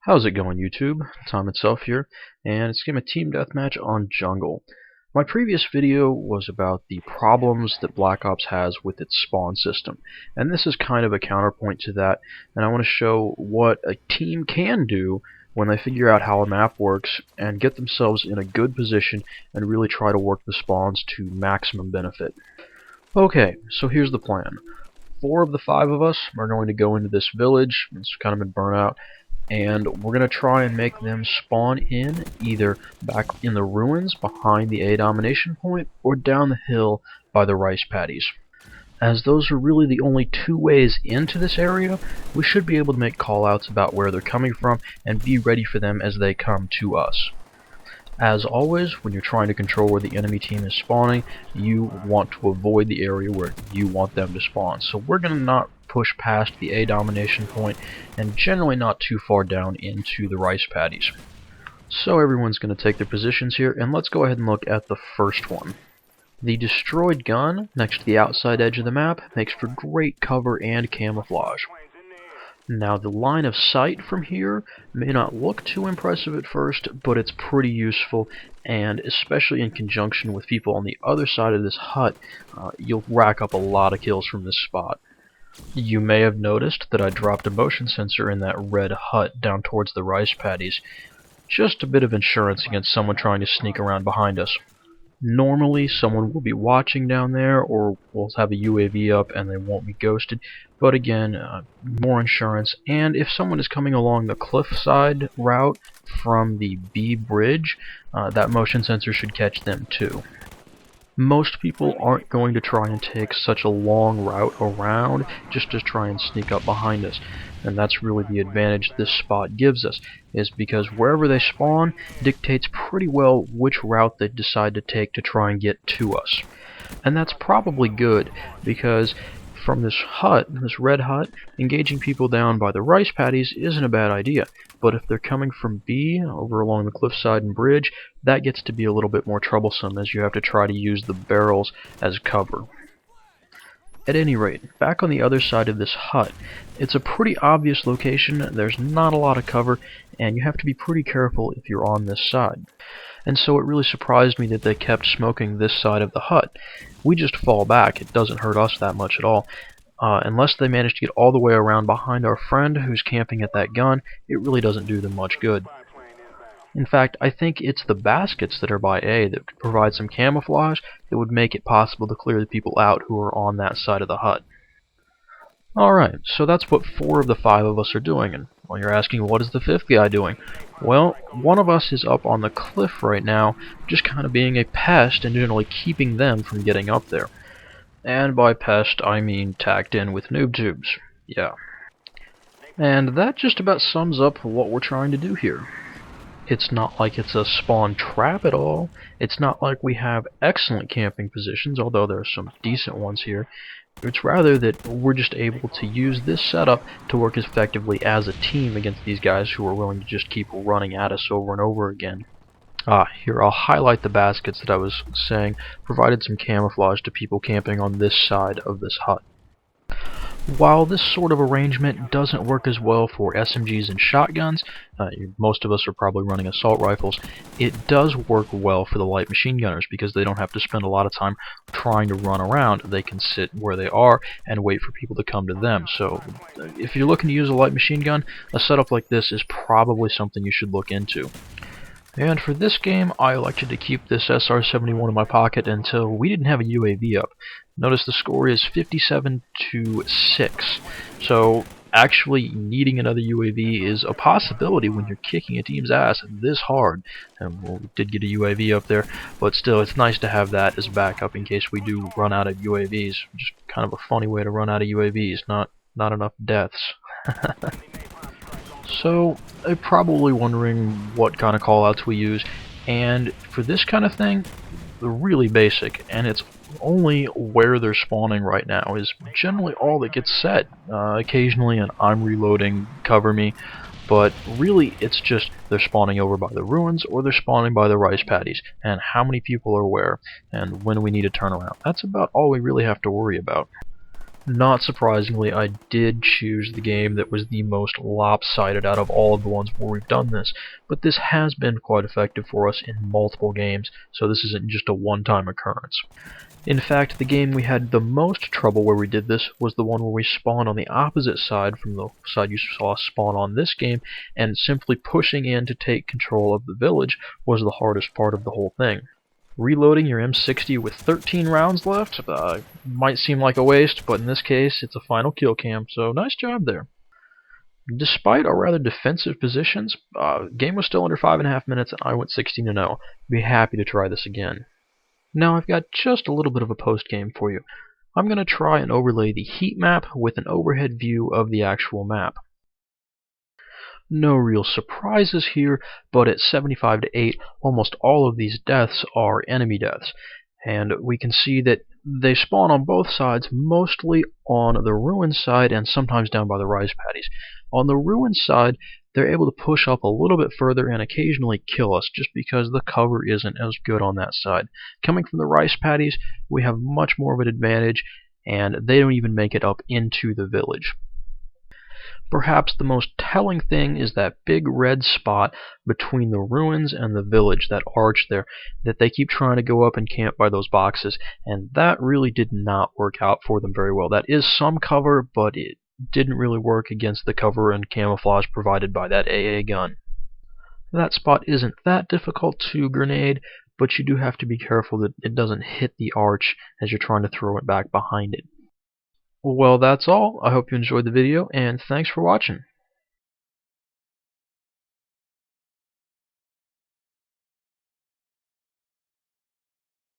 How's it going, YouTube? Time itself here, and it's a game of Team Deathmatch on Jungle. My previous video was about the problems that Black Ops has with its spawn system, and this is kind of a counterpoint to that, and I want to show what a team can do when they figure out how a map works and get themselves in a good position and really try to work the spawns to maximum benefit. Okay, so here's the plan. 4 of the 5 of us are going to go into this village. It's kind of been burnt out, and we're going to try and make them spawn in either back in the ruins behind the A domination point or down the hill by the rice paddies. As those are really the only 2 ways into this area, we should be able to make callouts about where they're coming from and be ready for them as they come to us. As always, when you're trying to control where the enemy team is spawning, you want to avoid the area where you want them to spawn. So we're going to not push past the A domination point and generally not too far down into the rice paddies. So everyone's going to take their positions here, and let's go ahead and look at the first one. The destroyed gun next to the outside edge of the map makes for great cover and camouflage. Now, the line of sight from here may not look too impressive at first, but it's pretty useful, and especially in conjunction with people on the other side of this hut, you'll rack up a lot of kills from this spot. You may have noticed that I dropped a motion sensor in that red hut down towards the rice paddies. Just a bit of insurance against someone trying to sneak around behind us. Normally, someone will be watching down there, or we'll have a UAV up and they won't be ghosted. But again, more insurance. And if someone is coming along the cliffside route from the B bridge, that motion sensor should catch them too. Most people aren't going to try and take such a long route around just to try and sneak up behind us. And that's really the advantage this spot gives us, is because wherever they spawn dictates pretty well which route they decide to take to try and get to us. And that's probably good, because from this hut, this red hut, engaging people down by the rice paddies isn't a bad idea. But if they're coming from B, over along the cliffside and bridge, that gets to be a little bit more troublesome, as you have to try to use the barrels as cover. At any rate, back on the other side of this hut, it's a pretty obvious location, there's not a lot of cover, and you have to be pretty careful if you're on this side. And so it really surprised me that they kept smoking this side of the hut. We just fall back, it doesn't hurt us that much at all. Unless they manage to get all the way around behind our friend who's camping at that gun, it really doesn't do them much good. In fact, I think it's the baskets that are by A that could provide some camouflage that would make it possible to clear the people out who are on that side of the hut. Alright, so that's what 4 of the 5 of us are doing, and well, you're asking, what is the 5th guy doing? Well, one of us is up on the cliff right now, just kind of being a pest and generally keeping them from getting up there. And by pest, I mean tacked in with noob tubes. Yeah. And that just about sums up what we're trying to do here. It's not like it's a spawn trap at all. It's not like we have excellent camping positions, although there are some decent ones here. It's rather that we're just able to use this setup to work effectively as a team against these guys who are willing to just keep running at us over and over again. Here, I'll highlight the baskets that I was saying provided some camouflage to people camping on this side of this hut. While this sort of arrangement doesn't work as well for SMGs and shotguns, most of us are probably running assault rifles, it does work well for the light machine gunners because they don't have to spend a lot of time trying to run around. They can sit where they are and wait for people to come to them. So if you're looking to use a light machine gun, a setup like this is probably something you should look into. And for this game, I elected to keep this SR-71 in my pocket until we didn't have a UAV up. Notice the score is 57-6. So actually needing another UAV is a possibility when you're kicking a team's ass this hard. And well, we did get a UAV up there, but still it's nice to have that as backup in case we do run out of UAVs. Just kind of a funny way to run out of UAVs, not enough deaths. So, they're probably wondering what kind of callouts we use, and for this kind of thing, they're really basic, and it's only where they're spawning right now is generally all that gets set. Occasionally an I'm reloading, cover me, but really it's just they're spawning over by the ruins or they're spawning by the rice paddies, and how many people are where, and when we need to turn around. That's about all we really have to worry about. Not surprisingly, I did choose the game that was the most lopsided out of all of the ones where we've done this, but this has been quite effective for us in multiple games, so this isn't just a one-time occurrence. In fact, the game we had the most trouble where we did this was the one where we spawned on the opposite side from the side you saw us spawn on this game, and simply pushing in to take control of the village was the hardest part of the whole thing. Reloading your M60 with 13 rounds left might seem like a waste, but in this case it's a final kill cam, so nice job there. Despite our rather defensive positions, game was still under 5.5 minutes and I went 16-0. Be happy to try this again. Now I've got just a little bit of a post game for you. I'm going to try and overlay the heat map with an overhead view of the actual map. No real surprises here, but at 75-8, almost all of these deaths are enemy deaths. And we can see that they spawn on both sides, mostly on the ruin side and sometimes down by the rice paddies. On the ruin side, they're able to push up a little bit further and occasionally kill us just because the cover isn't as good on that side. Coming from the rice paddies, we have much more of an advantage, and they don't even make it up into the village. Perhaps the most telling thing is that big red spot between the ruins and the village, that arch there, that they keep trying to go up and camp by those boxes, and that really did not work out for them very well. That is some cover, but it didn't really work against the cover and camouflage provided by that AA gun. That spot isn't that difficult to grenade, but you do have to be careful that it doesn't hit the arch as you're trying to throw it back behind it. Well, that's all. I hope you enjoyed the video, and thanks for watching.